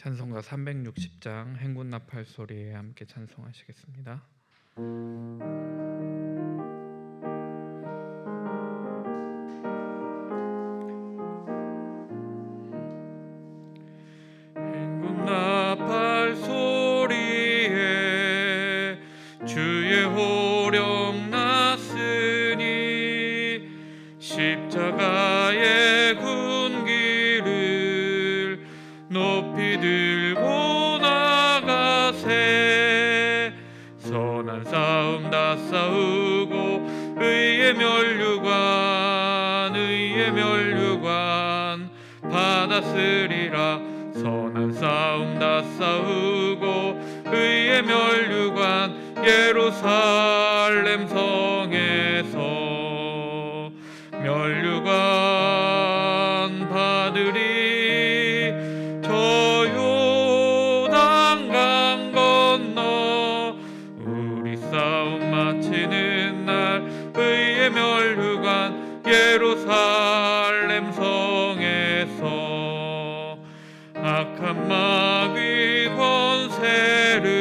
찬송가 360장 행군나팔 소리에 함께 찬송하시겠습니다. 행군나팔 소리에 주의 호령 났으니 십자가의 군기를 높이 들고 나가세. 선한 싸움 다 싸우고 의의 면류관 받았으리라. 선한 싸움 다 싸우고 의의 면류관 예루살렘 성에서 면류관 받으리. 저 요단강 건너 우리 싸움 마치는 날 의의 면류관 예루살렘 성에서 악한 마귀 권세를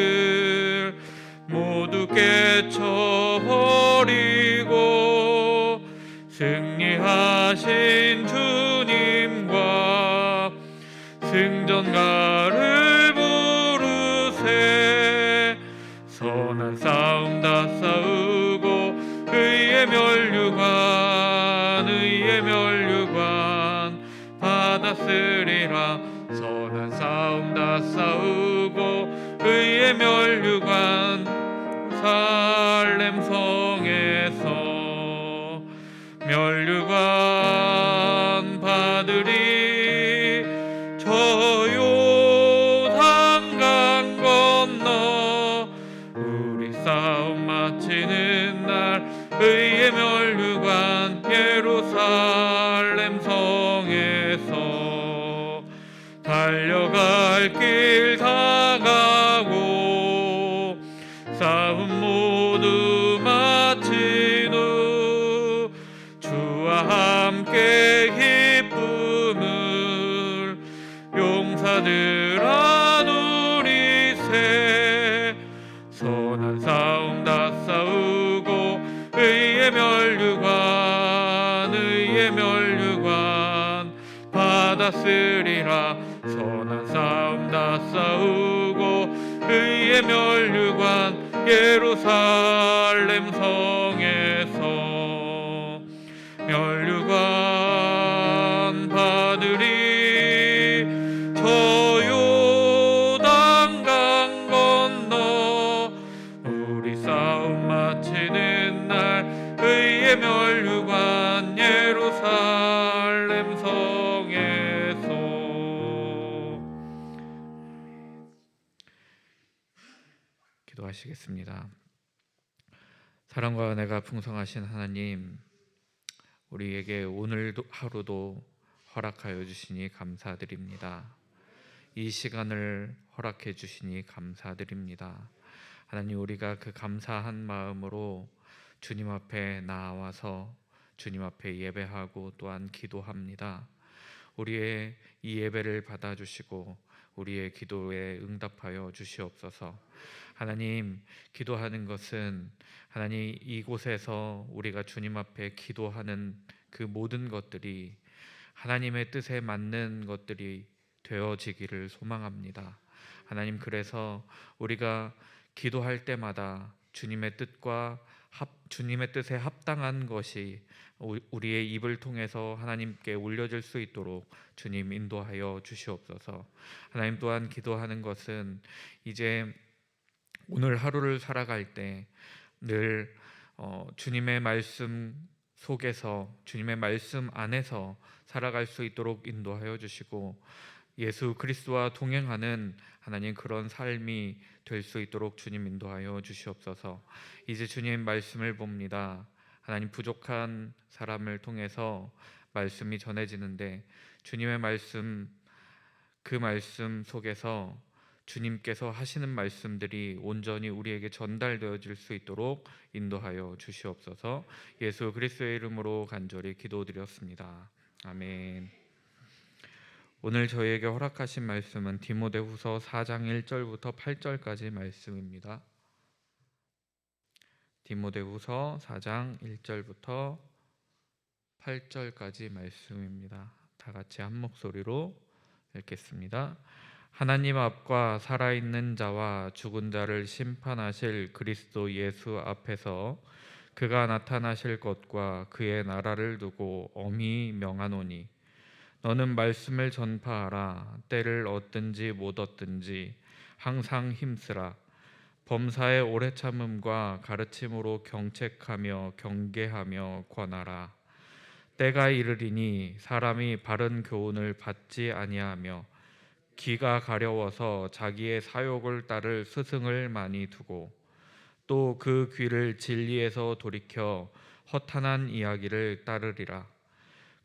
모두 깨쳐버리고 승리하신 주님과 승전가를 부르세. 선한 싸움 다 싸우고 의의 면류관 받았으리라. 선한 싸움 다 싸우고 의의 면류관 살렘 성에서 면류관 받으리. 저 요단강 건너 우리 싸움 마치는 날 의의 면류관 예루살렘 성에서 달려갈 길 다 가고 싸움 모두 마친 후 주와 함께 기쁨을 용사들아 누리세. 선한 싸움 다 싸우고 의의 면류관 받았으리라. 선한 싸움 다 싸우고 의의 면류관 예루살렘 성에서 면류관 받으리. 저 요단강 건너 우리 싸움 마치는 날 의의 면류관 예루살렘 성에서. 기도하시겠습니다. 사랑과 은혜가 풍성하신 하나님, 우리에게 오늘도 하루도 허락하여 주시니 감사드립니다. 이 시간을 허락해 주시니 감사드립니다. 하나님, 우리가 그 감사한 마음으로 주님 앞에 나와서 주님 앞에 예배하고 또한 기도합니다. 우리의 이 예배를 받아주시고 우리의 기도에 응답하여 주시옵소서. 하나님, 기도하는 것은 하나님 이곳에서 우리가 주님 앞에 기도하는 그 모든 것들이 하나님의 뜻에 맞는 것들이 되어지기를 소망합니다. 하나님, 그래서 우리가 기도할 때마다 주님의 뜻에 합당한 것이 우리의 입을 통해서 하나님께 울려질 수 있도록 주님 인도하여 주시옵소서. 하나님, 또한 기도하는 것은 이제 오늘 하루를 살아갈 때 늘 주님의 말씀 속에서 주님의 말씀 안에서 살아갈 수 있도록 인도하여 주시고 예수 그리스도와 동행하는 하나님 그런 삶이 될 수 있도록 주님 인도하여 주시옵소서. 이제 주님 말씀을 봅니다. 하나님, 부족한 사람을 통해서 말씀이 전해지는데 주님의 말씀, 그 말씀 속에서 주님께서 하시는 말씀들이 온전히 우리에게 전달되어질 수 있도록 인도하여 주시옵소서. 예수 그리스도의 이름으로 간절히 기도드렸습니다. 아멘. 오늘 저희에게 허락하신 말씀은 디모데후서 4장 1절부터 8절까지 말씀입니다. 디모데후서 4장 1절부터 8절까지 말씀입니다. 다 같이 한 목소리로 읽겠습니다. 하나님 앞과 살아있는 자와 죽은 자를 심판하실 그리스도 예수 앞에서 그가 나타나실 것과 그의 나라를 두고 엄히 명하노니 너는 말씀을 전파하라. 때를 얻든지 못 얻든지 항상 힘쓰라. 범사의 오래 참음과 가르침으로 경책하며 경계하며 권하라. 때가 이르리니 사람이 바른 교훈을 받지 아니하며 귀가 가려워서 자기의 사욕을 따를 스승을 많이 두고 또 그 귀를 진리에서 돌이켜 허탄한 이야기를 따르리라.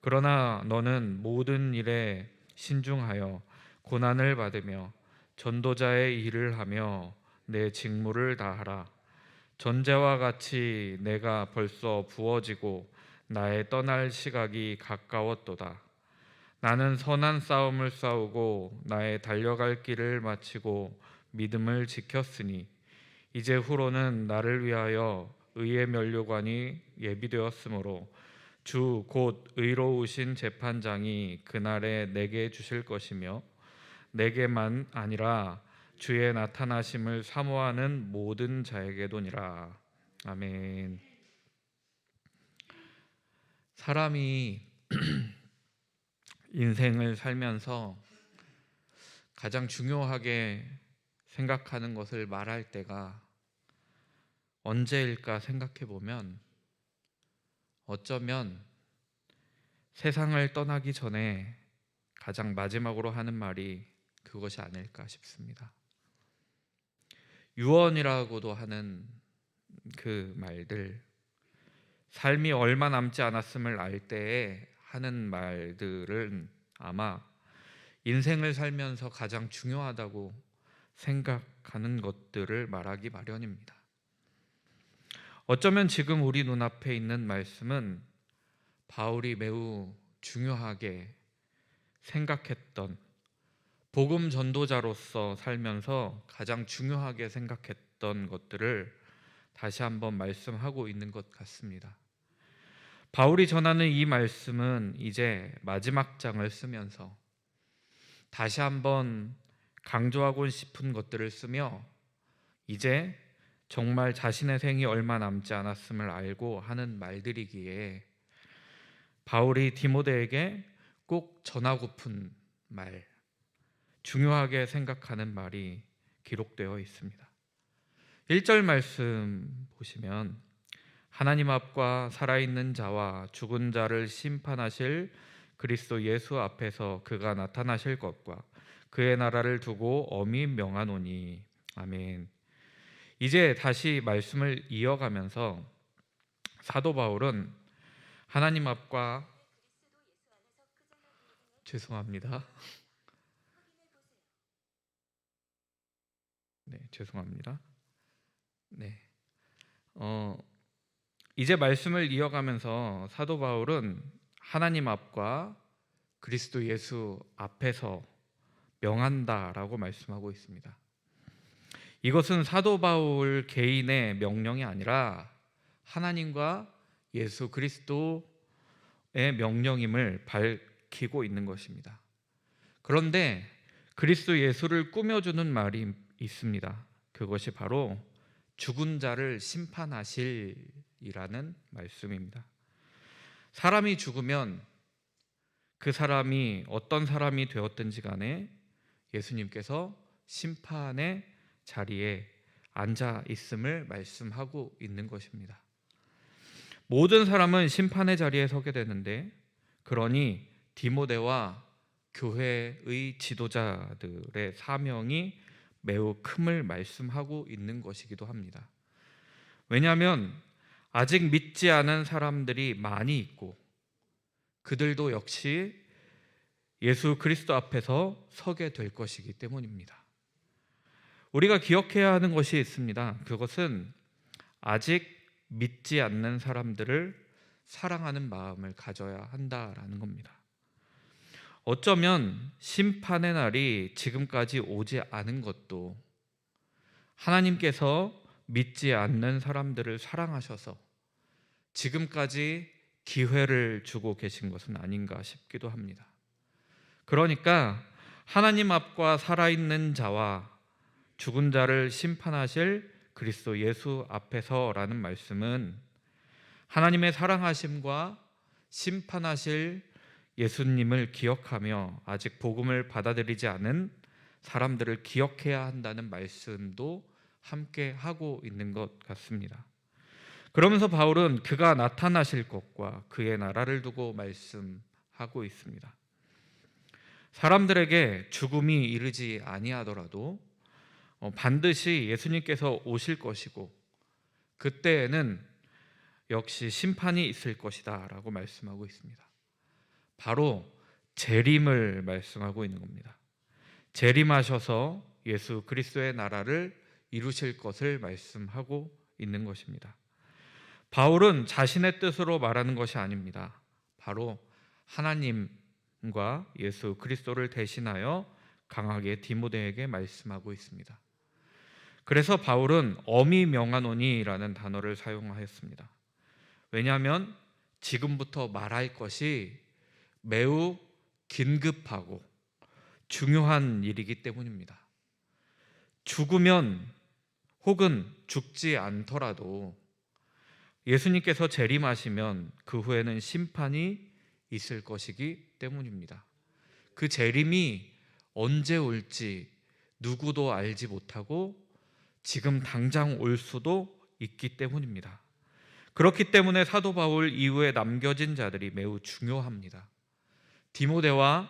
그러나 너는 모든 일에 신중하여 고난을 받으며 전도자의 일을 하며 내 직무를 다하라. 전제와 같이 내가 벌써 부어지고 나의 떠날 시각이 가까웠도다. 나는 선한 싸움을 싸우고 나의 달려갈 길을 마치고 믿음을 지켰으니 이제 후로는 나를 위하여 의의 면류관이 예비되었으므로 주 곧 의로우신 재판장이 그날에 내게 주실 것이며 내게만 아니라 주의 나타나심을 사모하는 모든 자에게도니라. 아멘. 사람이 인생을 살면서 가장 중요하게 생각하는 것을 말할 때가 언제일까 생각해 보면 어쩌면 세상을 떠나기 전에 가장 마지막으로 하는 말이 그것이 아닐까 싶습니다. 유언이라고도 하는 그 말들, 삶이 얼마 남지 않았음을 알 때에 하는 말들은 아마 인생을 살면서 가장 중요하다고 생각하는 것들을 말하기 마련입니다. 어쩌면 지금 우리 눈앞에 있는 말씀은 바울이 매우 중요하게 생각했던, 복음 전도자로서 살면서 가장 중요하게 생각했던 것들을 다시 한번 말씀하고 있는 것 같습니다. 바울이 전하는 이 말씀은 이제 마지막 장을 쓰면서 다시 한번 강조하고 싶은 것들을 쓰며 이제 정말 자신의 생이 얼마 남지 않았음을 알고 하는 말들이기에 바울이 디모데에게 꼭 전하고픈 말, 중요하게 생각하는 말이 기록되어 있습니다. 1절 말씀 보시면 하나님 앞과 살아있는 자와 죽은 자를 심판하실 그리스도 예수 앞에서 그가 나타나실 것과 그의 나라를 두고 엄히 명하노니. 아멘. 이제 다시 말씀을 이어가면서 사도 바울은 하나님 앞과 죄송합니다. 죄송합니다. 이제 말씀을 이어가면서 사도 바울은 하나님 앞과 그리스도 예수 앞에서 명한다라고 말씀하고 있습니다. 이것은 사도 바울 개인의 명령이 아니라 하나님과 예수 그리스도의 명령임을 밝히고 있는 것입니다. 그런데 그리스도 예수를 꾸며주는 말이 있습니다. 그것이 바로 죽은 자를 심판하실이라는 말씀입니다. 사람이 죽으면 그 사람이 어떤 사람이 되었든지 간에 예수님께서 심판의 자리에 앉아 있음을 말씀하고 있는 것입니다. 모든 사람은 심판의 자리에 서게 되는데, 그러니 디모데와 교회의 지도자들의 사명이 매우 큼을 말씀하고 있는 것이기도 합니다. 왜냐하면 아직 믿지 않은 사람들이 많이 있고 그들도 역시 예수 그리스도 앞에서 서게 될 것이기 때문입니다. 우리가 기억해야 하는 것이 있습니다. 그것은 아직 믿지 않는 사람들을 사랑하는 마음을 가져야 한다라는 겁니다. 어쩌면 심판의 날이 지금까지 오지 않은 것도 하나님께서 믿지 않는 사람들을 사랑하셔서 지금까지 기회를 주고 계신 것은 아닌가 싶기도 합니다. 그러니까 하나님 앞과 살아있는 자와 죽은 자를 심판하실 그리스도 예수 앞에서라는 말씀은 하나님의 사랑하심과 심판하실 예수님을 기억하며 아직 복음을 받아들이지 않은 사람들을 기억해야 한다는 말씀도 함께 하고 있는 것 같습니다. 그러면서 바울은 그가 나타나실 것과 그의 나라를 두고 말씀하고 있습니다. 사람들에게 죽음이 이르지 아니하더라도 반드시 예수님께서 오실 것이고 그때에는 역시 심판이 있을 것이다 라고 말씀하고 있습니다. 바로 재림을 말씀하고 있는 겁니다. 재림하셔서 예수 그리스도의 나라를 이루실 것을 말씀하고 있는 것입니다. 바울은 자신의 뜻으로 말하는 것이 아닙니다. 바로 하나님과 예수 그리스도를 대신하여 강하게 디모데에게 말씀하고 있습니다. 그래서 바울은 엄히 명하노니라는 단어를 사용하였습니다. 왜냐하면 지금부터 말할 것이 매우 긴급하고 중요한 일이기 때문입니다. 죽으면 혹은 죽지 않더라도 예수님께서 재림하시면 그 후에는 심판이 있을 것이기 때문입니다. 그 재림이 언제 올지 누구도 알지 못하고 지금 당장 올 수도 있기 때문입니다. 그렇기 때문에 사도 바울 이후에 남겨진 자들이 매우 중요합니다. 디모데와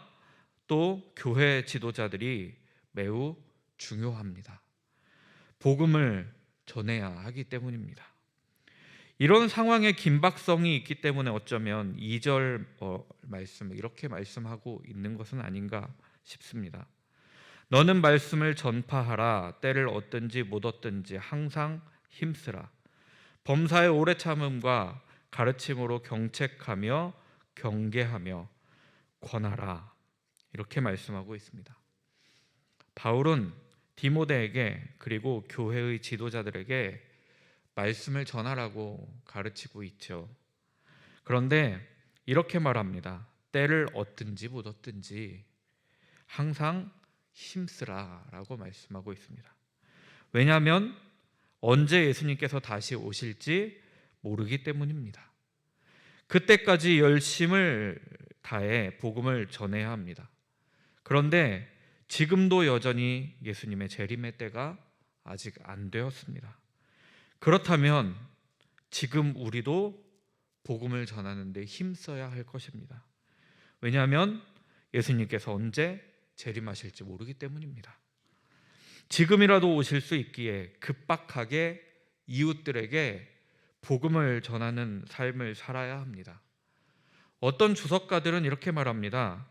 또 교회 지도자들이 매우 중요합니다. 복음을 전해야 하기 때문입니다. 이런 상황에 긴박성이 있기 때문에 어쩌면 2절 말씀을 이렇게 말씀하고 있는 것은 아닌가 싶습니다. 너는 말씀을 전파하라. 때를 얻든지 못 얻든지 항상 힘쓰라. 범사의 오래 참음과 가르침으로 경책하며 경계하며 권하라. 이렇게 말씀하고 있습니다. 바울은 디모데에게 그리고 교회의 지도자들에게 말씀을 전하라고 가르치고 있죠. 그런데 이렇게 말합니다. 때를 얻든지 못 얻든지 항상 힘쓰라 라고 말씀하고 있습니다. 왜냐하면 언제 예수님께서 다시 오실지 모르기 때문입니다. 그때까지 열심을 다해 복음을 전해야 합니다. 그런데 지금도 여전히 예수님의 재림의 때가 아직 안 되었습니다. 그렇다면 지금 우리도 복음을 전하는 데 힘써야 할 것입니다. 왜냐하면 예수님께서 언제 재림하실지 모르기 때문입니다. 지금이라도 오실 수 있기에 급박하게 이웃들에게 복음을 전하는 삶을 살아야 합니다. 어떤 주석가들은 이렇게 말합니다.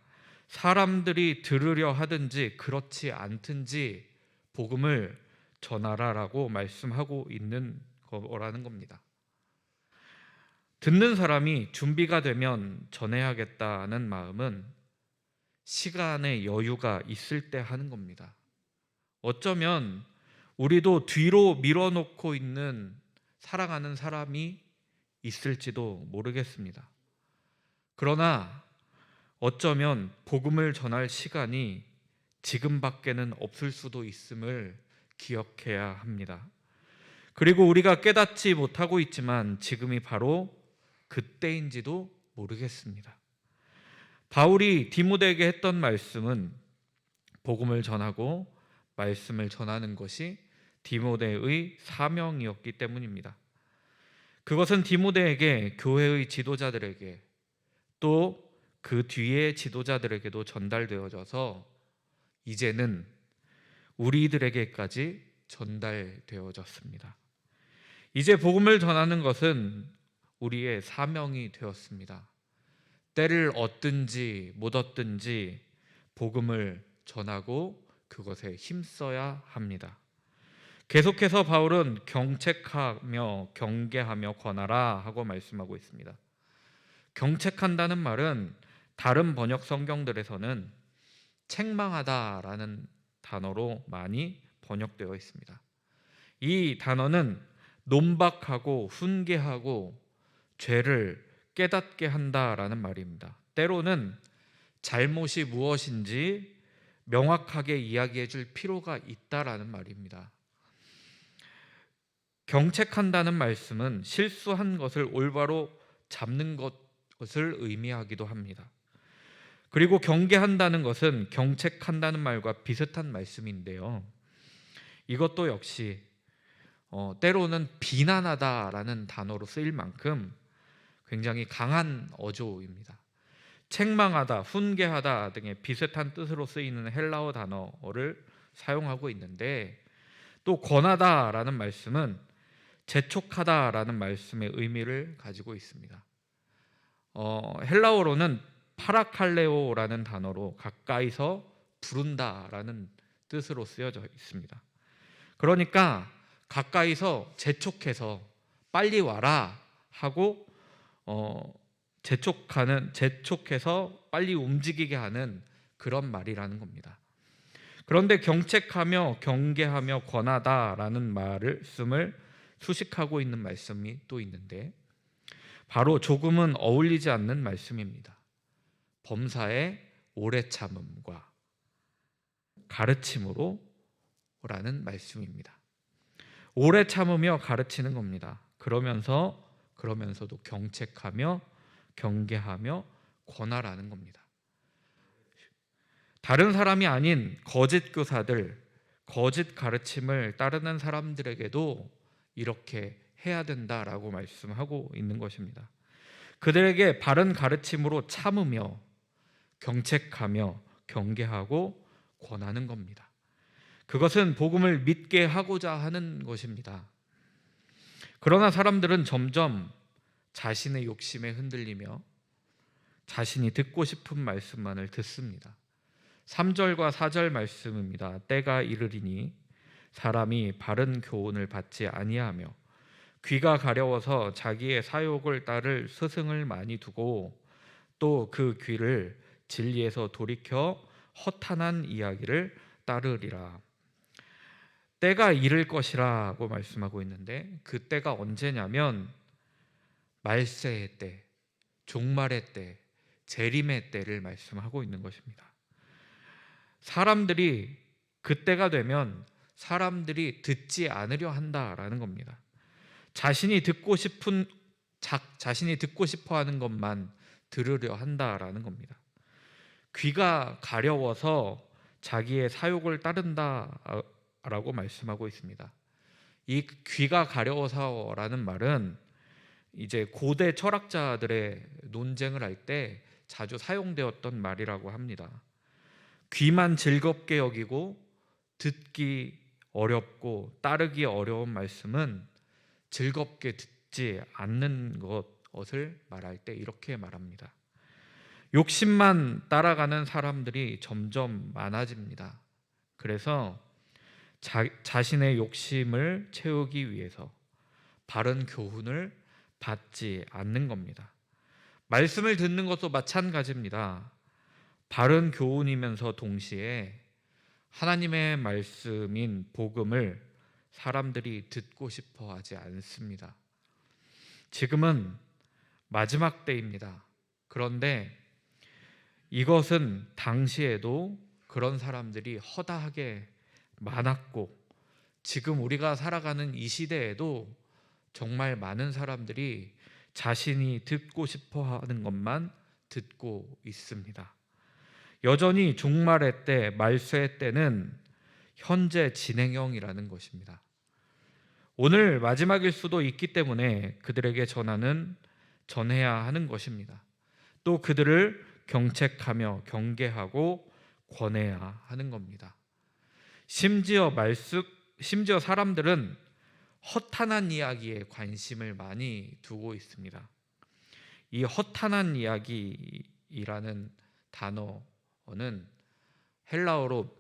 사람들이 들으려 하든지 그렇지 않든지 복음을 전하라라고 말씀하고 있는 거라는 겁니다. 듣는 사람이 준비가 되면 전해야겠다는 마음은 시간의 여유가 있을 때 하는 겁니다. 어쩌면 우리도 뒤로 밀어놓고 있는 사랑하는 사람이 있을지도 모르겠습니다. 그러나 어쩌면 복음을 전할 시간이 지금밖에는 없을 수도 있음을 기억해야 합니다. 그리고 우리가 깨닫지 못하고 있지만 지금이 바로 그때인지도 모르겠습니다. 바울이 디모데에게 했던 말씀은 복음을 전하고 말씀을 전하는 것이 디모데의 사명이었기 때문입니다. 그것은 디모데에게 교회의 지도자들에게 또 그 뒤의 지도자들에게도 전달되어져서 이제는 우리들에게까지 전달되어졌습니다. 이제 복음을 전하는 것은 우리의 사명이 되었습니다. 때를 얻든지 못 얻든지 복음을 전하고 그것에 힘써야 합니다. 계속해서 바울은 경책하며 경계하며 권하라 하고 말씀하고 있습니다. 경책한다는 말은 다른 번역 성경들에서는 책망하다라는 단어로 많이 번역되어 있습니다. 이 단어는 논박하고 훈계하고 죄를 깨닫게 한다라는 말입니다. 때로는 잘못이 무엇인지 명확하게 이야기해 줄 필요가 있다라는 말입니다. 경책한다는 말씀은 실수한 것을 올바로 잡는 것을 의미하기도 합니다. 그리고 경계한다는 것은 경책한다는 말과 비슷한 말씀인데요. 이것도 역시 때로는 비난하다라는 단어로 쓰일 만큼 굉장히 강한 어조입니다. 책망하다, 훈계하다 등의 비슷한 뜻으로 쓰이는 헬라어 단어를 사용하고 있는데, 또 권하다라는 말씀은 재촉하다라는 말씀의 의미를 가지고 있습니다. 헬라어로는 파라칼레오라는 단어로 가까이서 부른다라는 뜻으로 쓰여져 있습니다. 그러니까 가까이서 재촉해서 빨리 와라 하고 재촉해서 빨리 움직이게 하는 그런 말이라는 겁니다. 그런데 경책하며 경계하며 권하다라는 말씀을 수식하고 있는 말씀이 또 있는데, 바로 조금은 어울리지 않는 말씀입니다. 범사의 오래 참음과 가르침으로 라는 말씀입니다. 오래 참으며 가르치는 겁니다. 그러면서도 경책하며 경계하며 권하라는 겁니다. 다른 사람이 아닌 거짓 교사들, 거짓 가르침을 따르는 사람들에게도 이렇게 해야 된다라고 말씀하고 있는 것입니다. 그들에게 바른 가르침으로 참으며 경책하며 경계하고 권하는 겁니다. 그것은 복음을 믿게 하고자 하는 것입니다. 그러나 사람들은 점점 자신의 욕심에 흔들리며 자신이 듣고 싶은 말씀만을 듣습니다. 3절과 4절 말씀입니다. 때가 이르리니 사람이 바른 교훈을 받지 아니하며 귀가 가려워서 자기의 사욕을 따를 스승을 많이 두고 또 그 귀를 진리에서 돌이켜 허탄한 이야기를 따르리라. 때가 이를 것이라고 말씀하고 있는데, 그 때가 언제냐면 말세의 때, 종말의 때, 재림의 때를 말씀하고 있는 것입니다. 사람들이 그때가 되면 사람들이 듣지 않으려 한다라는 겁니다. 자신이 듣고 싶어 하는 것만 들으려 한다라는 겁니다. 귀가 가려워서 자기의 사욕을 따른다라고 말씀하고 있습니다. 이 귀가 가려워서라는 말은 이제 고대 철학자들의 논쟁을 할 때 자주 사용되었던 말이라고 합니다. 귀만 즐겁게 여기고 듣기 어렵고 따르기 어려운 말씀은 즐겁게 듣지 않는 것을 말할 때 이렇게 말합니다. 욕심만 따라가는 사람들이 점점 많아집니다. 그래서 자신의 욕심을 채우기 위해서 바른 교훈을 받지 않는 겁니다. 말씀을 듣는 것도 마찬가지입니다. 바른 교훈이면서 동시에 하나님의 말씀인 복음을 사람들이 듣고 싶어 하지 않습니다. 지금은 마지막 때입니다. 그런데 이것은 당시에도 그런 사람들이 허다하게 많았고, 지금 우리가 살아가는 이 시대에도 정말 많은 사람들이 자신이 듣고 싶어 하는 것만 듣고 있습니다. 여전히 종말의 때, 말세의 때는 현재 진행형이라는 것입니다. 오늘 마지막일 수도 있기 때문에 그들에게 전해야 하는 것입니다. 또 그들을 경책하며 경계하고 권해야 하는 겁니다. 심지어 사람들은 허탄한 이야기에 관심을 많이 두고 있습니다. 이 허탄한 이야기라는 단어는 헬라어로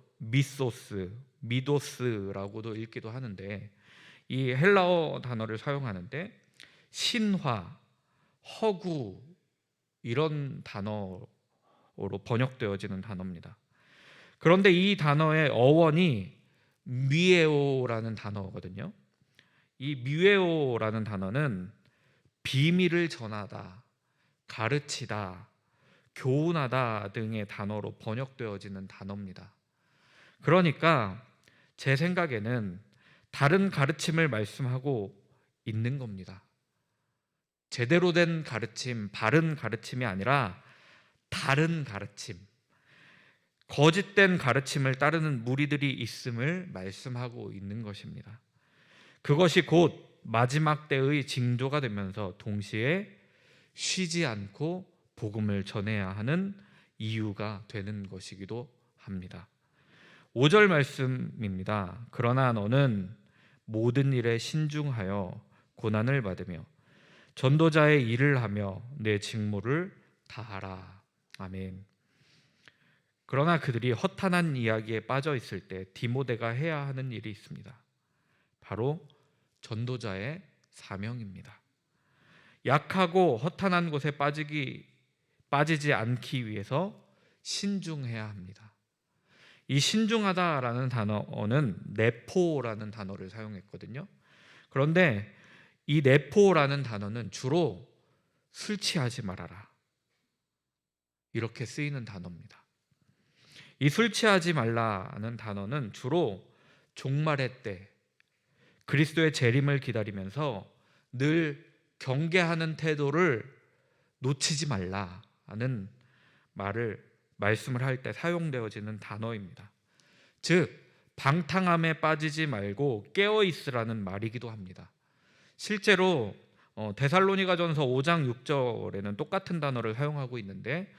미도스라고도 읽기도 하는데, 이 헬라어 단어를 사용하는데 신화, 허구 이런 단어를 번역되어지는 단어입니다. 그런데 이 단어의 어원이 미에오라는 단어거든요. 이 미에오라는 단어는 비밀을 전하다, 가르치다, 교훈하다 등의 단어로 번역되어지는 단어입니다. 그러니까 제 생각에는 다른 가르침을 말씀하고 있는 겁니다. 제대로 된 가르침, 바른 가르침이 아니라 다른 가르침, 거짓된 가르침을 따르는 무리들이 있음을 말씀하고 있는 것입니다. 그것이 곧 마지막 때의 징조가 되면서 동시에 쉬지 않고 복음을 전해야 하는 이유가 되는 것이기도 합니다. 5절 말씀입니다. 그러나 너는 모든 일에 신중하여 고난을 받으며 전도자의 일을 하며 내 직무를 다하라. 아멘. 그러나 그들이 허탄한 이야기에 빠져 있을 때 디모데가 해야 하는 일이 있습니다. 바로 전도자의 사명입니다. 약하고 허탄한 곳에 빠지지 않기 위해서 신중해야 합니다. 이 신중하다라는 단어는 네포라는 단어를 사용했거든요. 그런데 이 네포라는 단어는 주로 술 취하지 말아라 이렇게 쓰이는 단어입니다. 이 술 취하지 말라는 단어는 주로 종말의 때 그리스도의 재림을 기다리면서 늘 경계하는 태도를 놓치지 말라는 말씀을 할 때 사용되어지는 단어입니다. 즉 방탕함에 빠지지 말고 깨어 있으라는 말이기도 합니다. 실제로 데살로니가전서 5장 6절에는 똑같은 단어를 사용하고 있는데,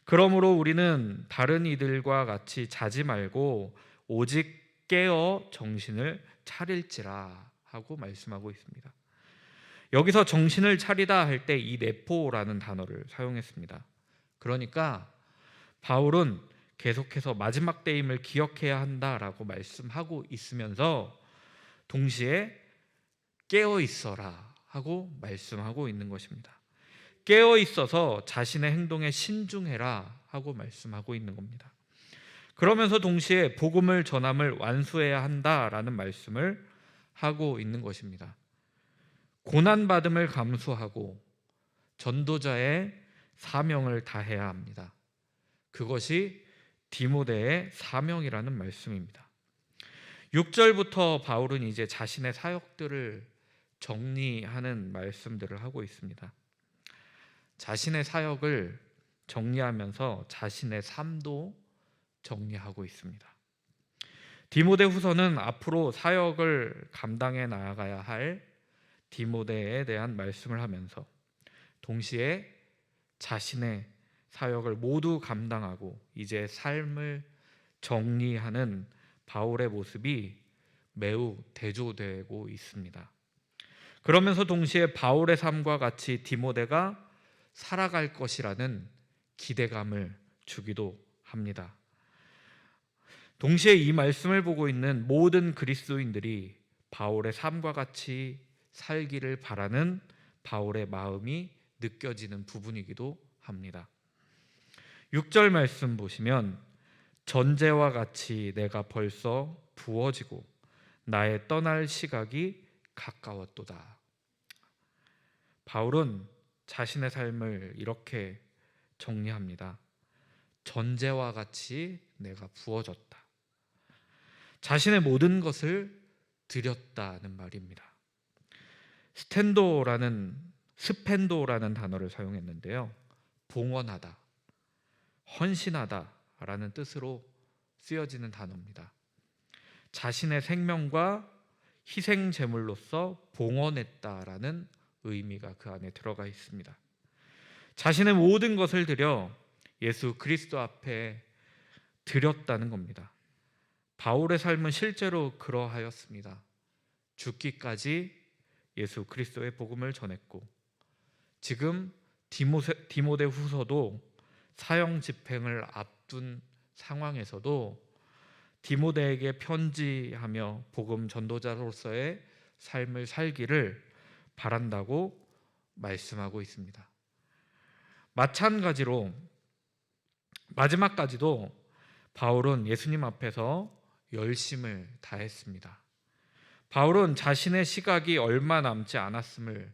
그러므로 우리는 다른 이들과 같이 자지 말고 오직 깨어 정신을 차릴지라 하고 말씀하고 있습니다. 여기서 정신을 차리다 할 때 이 네포라는 단어를 사용했습니다. 그러니까 바울은 계속해서 마지막 때임을 기억해야 한다라고 말씀하고 있으면서 동시에 깨어 있어라 하고 말씀하고 있는 것입니다. 깨어 있어서 자신의 행동에 신중해라 하고 말씀하고 있는 겁니다. 그러면서 동시에 복음을 전함을 완수해야 한다라는 말씀을 하고 있는 것입니다. 고난받음을 감수하고 전도자의 사명을 다해야 합니다. 그것이 디모데의 사명이라는 말씀입니다. 6절부터 바울은 이제 자신의 사역들을 정리하는 말씀들을 하고 있습니다. 자신의 사역을 정리하면서 자신의 삶도 정리하고 있습니다. 디모데후서는 앞으로 사역을 감당해 나아가야 할 디모데에 대한 말씀을 하면서 동시에 자신의 사역을 모두 감당하고 이제 삶을 정리하는 바울의 모습이 매우 대조되고 있습니다. 그러면서 동시에 바울의 삶과 같이 디모데가 살아갈 것이라는 기대감을 주기도 합니다. 동시에 이 말씀을 보고 있는 모든 그리스도인들이 바울의 삶과 같이 살기를 바라는 바울의 마음이 느껴지는 부분이기도 합니다. 6절 말씀 보시면 전제와 같이 내가 벌써 부어지고 나의 떠날 시각이 가까웠도다. 바울은 자신의 삶을 이렇게 정리합니다. 전제와 같이 내가 부어졌다. 자신의 모든 것을 드렸다는 말입니다. 스펜도라는 단어를 사용했는데요. 봉헌하다, 헌신하다라는 뜻으로 쓰여지는 단어입니다. 자신의 생명과 희생 제물로서 봉헌했다라는 의미가 그 안에 들어가 있습니다. 자신의 모든 것을 드려 예수 그리스도 앞에 드렸다는 겁니다. 바울의 삶은 실제로 그러하였습니다. 죽기까지 예수 그리스도의 복음을 전했고, 지금 디모데 후서도 사형 집행을 앞둔 상황에서도 디모데에게 편지하며 복음 전도자로서의 삶을 살기를 바란다고 말씀하고 있습니다. 마찬가지로 마지막까지도 바울은 예수님 앞에서 열심을 다했습니다. 바울은 자신의 시각이 얼마 남지 않았음을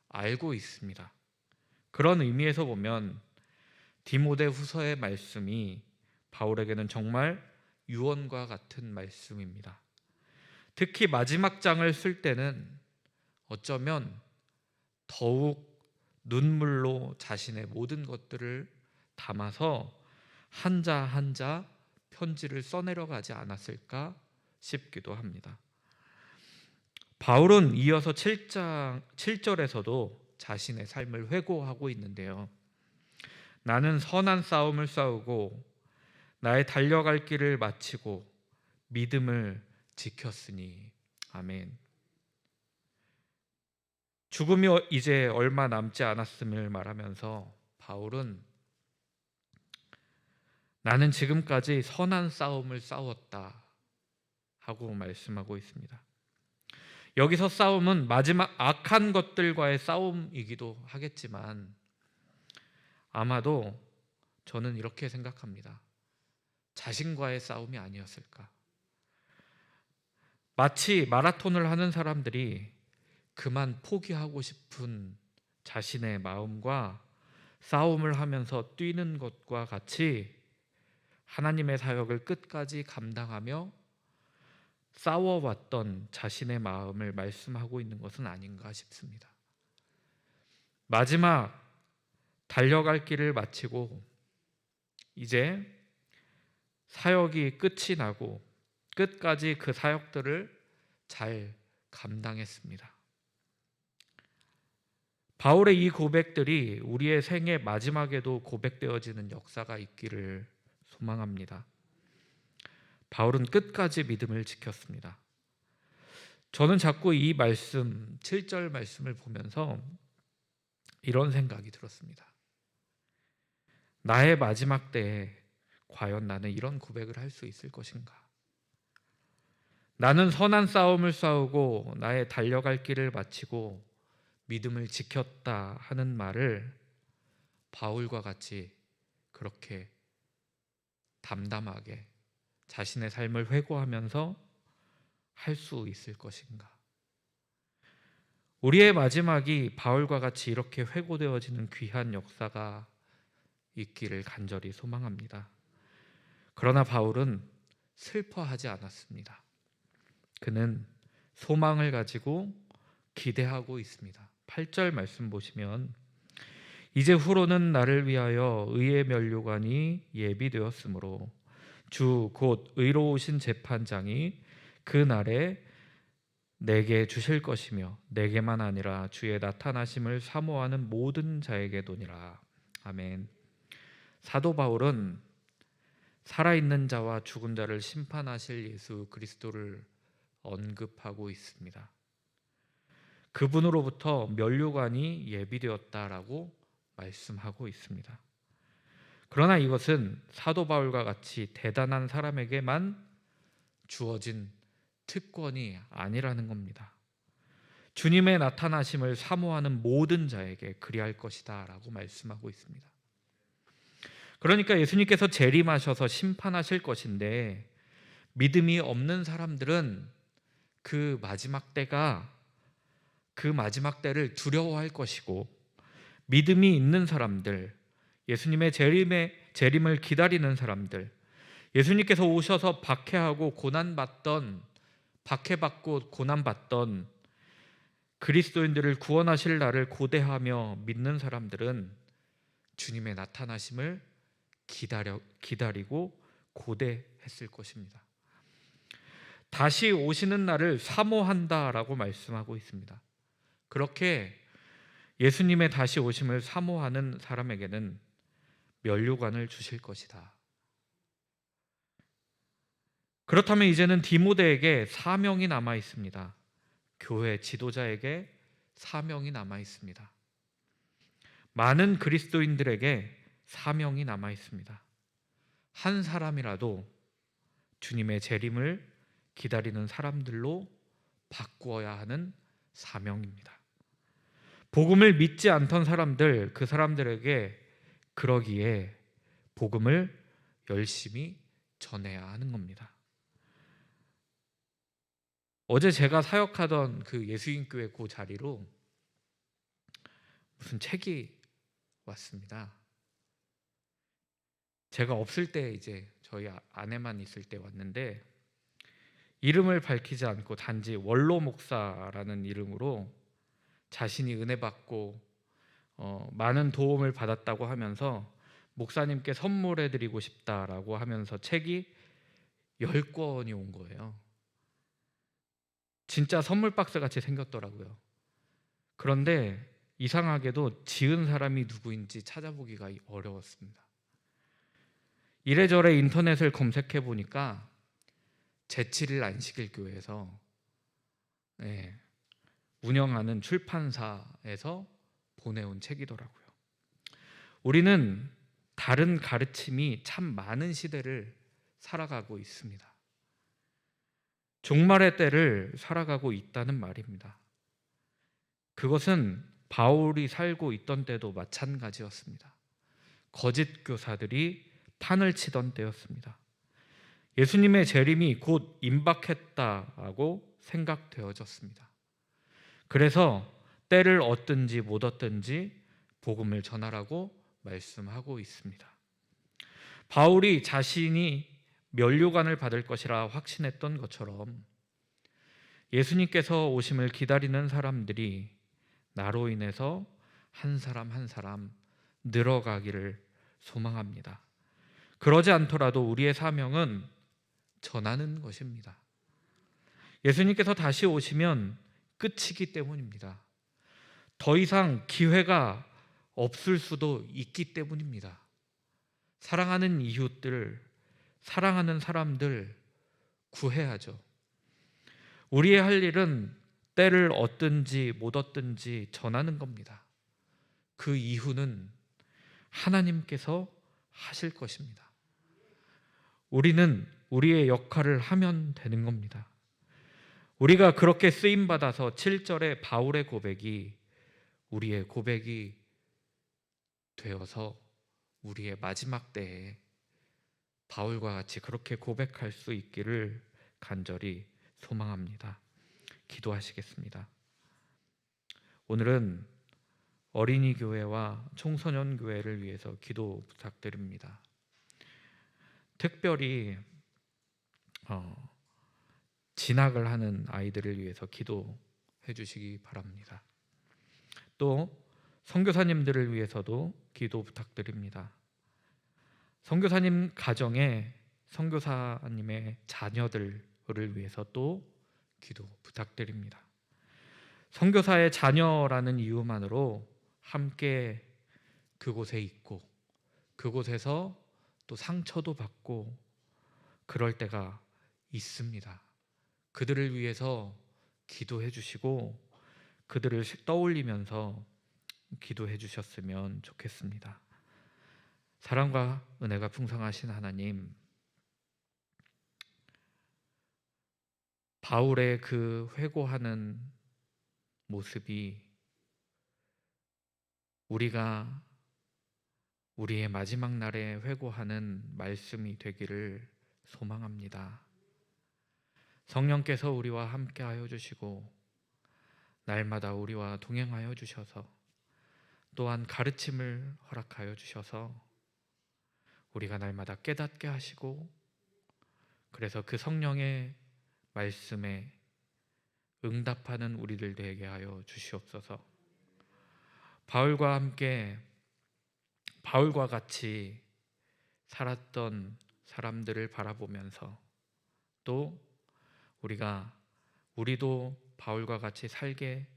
알고 있습니다. 그런 의미에서 보면 디모데후서의 말씀이 바울에게는 정말 유언과 같은 말씀입니다. 특히 마지막 장을 쓸 때는 어쩌면 더욱 눈물로 자신의 모든 것들을 담아서 한자 한자 편지를 써내려가지 않았을까 싶기도 합니다. 바울은 이어서 7절에서도 자신의 삶을 회고하고 있는데요. 나는 선한 싸움을 싸우고 나의 달려갈 길을 마치고 믿음을 지켰으니. 아멘. 죽음이 이제 얼마 남지 않았음을 말하면서 바울은 나는 지금까지 선한 싸움을 싸웠다 하고 말씀하고 있습니다. 여기서 싸움은 마지막 악한 것들과의 싸움이기도 하겠지만 아마도 저는 이렇게 생각합니다. 자신과의 싸움이 아니었을까. 마치 마라톤을 하는 사람들이 그만 포기하고 싶은 자신의 마음과 싸움을 하면서 뛰는 것과 같이 하나님의 사역을 끝까지 감당하며 싸워왔던 자신의 마음을 말씀하고 있는 것은 아닌가 싶습니다. 마지막 달려갈 길을 마치고 이제 사역이 끝이 나고 끝까지 그 사역들을 잘 감당했습니다. 바울의 이 고백들이 우리의 생의 마지막에도 고백되어지는 역사가 있기를 소망합니다. 바울은 끝까지 믿음을 지켰습니다. 저는 자꾸 이 말씀, 7절 말씀을 보면서 이런 생각이 들었습니다. 나의 마지막 때에 과연 나는 이런 고백을 할 수 있을 것인가? 나는 선한 싸움을 싸우고 나의 달려갈 길을 마치고 믿음을 지켰다 하는 말을 바울과 같이 그렇게 담담하게 자신의 삶을 회고하면서 할 수 있을 것인가? 우리의 마지막이 바울과 같이 이렇게 회고되어지는 귀한 역사가 있기를 간절히 소망합니다. 그러나 바울은 슬퍼하지 않았습니다. 그는 소망을 가지고 기대하고 있습니다. 8절 말씀 보시면 이제 후로는 나를 위하여 의의 면류관이 예비되었으므로 주 곧 의로우신 재판장이 그 날에 내게 주실 것이며 내게만 아니라 주의 나타나심을 사모하는 모든 자에게도니라. 아멘. 사도 바울은 살아있는 자와 죽은 자를 심판하실 예수 그리스도를 언급하고 있습니다. 그분으로부터 면류관이 예비되었다라고 말씀하고 있습니다. 그러나 이것은 사도 바울과 같이 대단한 사람에게만 주어진 특권이 아니라는 겁니다. 주님의 나타나심을 사모하는 모든 자에게 그리할 것이다 라고 말씀하고 있습니다. 그러니까 예수님께서 재림하셔서 심판하실 것인데 믿음이 없는 사람들은 그 마지막 때를 두려워할 것이고 믿음이 있는 사람들, 예수님의 재림을 기다리는 사람들, 예수님께서 오셔서 박해받고 고난받던 그리스도인들을 구원하실 날을 고대하며 믿는 사람들은 주님의 나타나심을 기다리고 고대했을 것입니다. 다시 오시는 날을 사모한다라고 말씀하고 있습니다. 그렇게 예수님의 다시 오심을 사모하는 사람에게는 면류관을 주실 것이다. 그렇다면 이제는 디모데에게 사명이 남아 있습니다. 교회 지도자에게 사명이 남아 있습니다. 많은 그리스도인들에게 사명이 남아 있습니다. 한 사람이라도 주님의 재림을 기다리는 사람들로 바꾸어야 하는 사명입니다. 복음을 믿지 않던 사람들, 그 사람들에게 그러기에 복음을 열심히 전해야 하는 겁니다. 어제 제가 사역하던 그 예수인교회 그 자리로 무슨 책이 왔습니다. 제가 없을 때 이제 저희 아내만 있을 때 왔는데, 이름을 밝히지 않고 단지 원로 목사라는 이름으로 자신이 은혜 받고 많은 도움을 받았다고 하면서 목사님께 선물해 드리고 싶다라고 하면서 책이 10권이 온 거예요. 진짜 선물 박스 같이 생겼더라고요. 그런데 이상하게도 지은 사람이 누구인지 찾아보기가 어려웠습니다. 이래저래 인터넷을 검색해 보니까 제7일 안식일교회에서 운영하는 출판사에서 보내온 책이더라고요. 우리는 다른 가르침이 참 많은 시대를 살아가고 있습니다. 종말의 때를 살아가고 있다는 말입니다. 그것은 바울이 살고 있던 때도 마찬가지였습니다. 거짓 교사들이 판을 치던 때였습니다. 예수님의 재림이 곧 임박했다고 생각되어졌습니다. 그래서 때를 얻든지 못 얻든지 복음을 전하라고 말씀하고 있습니다. 바울이 자신이 면류관을 받을 것이라 확신했던 것처럼 예수님께서 오심을 기다리는 사람들이 나로 인해서 한 사람 한 사람 늘어가기를 소망합니다. 그러지 않더라도 우리의 사명은 전하는 것입니다. 예수님께서 다시 오시면 끝이기 때문입니다. 더 이상 기회가 없을 수도 있기 때문입니다. 사랑하는 이웃들, 사랑하는 사람들 구해야죠. 우리의 할 일은 때를 얻든지 못 얻든지 전하는 겁니다. 그 이후는 하나님께서 하실 것입니다. 우리는 우리의 역할을 하면 되는 겁니다. 우리가 그렇게 쓰임받아서 7절의 바울의 고백이 우리의 고백이 되어서 우리의 마지막 때에 바울과 같이 그렇게 고백할 수 있기를 간절히 소망합니다. 기도하시겠습니다. 오늘은 어린이 교회와 청소년 교회를 위해서 기도 부탁드립니다. 특별히 진학을 하는 아이들을 위해서 기도해 주시기 바랍니다. 또 선교사님들을 위해서도 기도 부탁드립니다. 선교사님 가정에 선교사님의 자녀들을 위해서 또 기도 부탁드립니다. 선교사의 자녀라는 이유만으로 함께 그곳에 있고 그곳에서 또 상처도 받고 그럴 때가 있습니다. 그들을 위해서 기도해 주시고 그들을 떠올리면서 기도해 주셨으면 좋겠습니다. 사랑과 은혜가 풍성하신 하나님, 바울의 그 회고하는 모습이 우리가 우리의 마지막 날에 회고하는 말씀이 되기를 소망합니다. 성령께서 우리와 함께하여 주시고 날마다 우리와 동행하여 주셔서 또한 가르침을 허락하여 주셔서 우리가 날마다 깨닫게 하시고 그래서 그 성령의 말씀에 응답하는 우리들 되게 하여 주시옵소서. 바울과 함께 바울과 같이 살았던 사람들을 바라보면서 또 우리도 바울과 같이 살게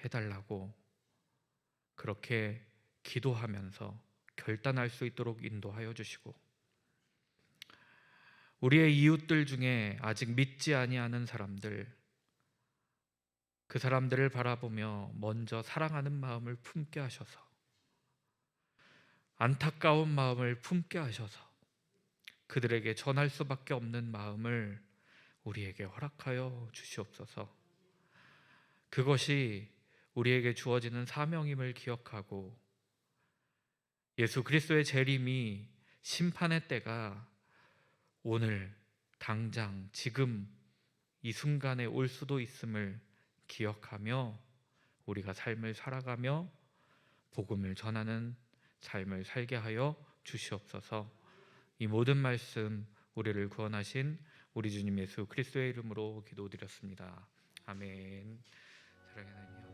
해달라고 그렇게 기도하면서 결단할 수 있도록 인도하여 주시고 우리의 이웃들 중에 아직 믿지 아니하는 사람들, 그 사람들을 바라보며 먼저 사랑하는 마음을 품게 하셔서 안타까운 마음을 품게 하셔서 그들에게 전할 수밖에 없는 마음을 우리에게 허락하여 주시옵소서. 그것이 우리에게 주어지는 사명임을 기억하고 예수 그리스도의 재림이 심판의 때가 오늘 당장 지금 이 순간에 올 수도 있음을 기억하며 우리가 삶을 살아가며 복음을 전하는 삶을 살게 하여 주시옵소서. 이 모든 말씀 우리를 구원하신 우리 주님 예수 그리스도의 이름으로 기도드렸습니다. 아멘. 사랑하는 하나님.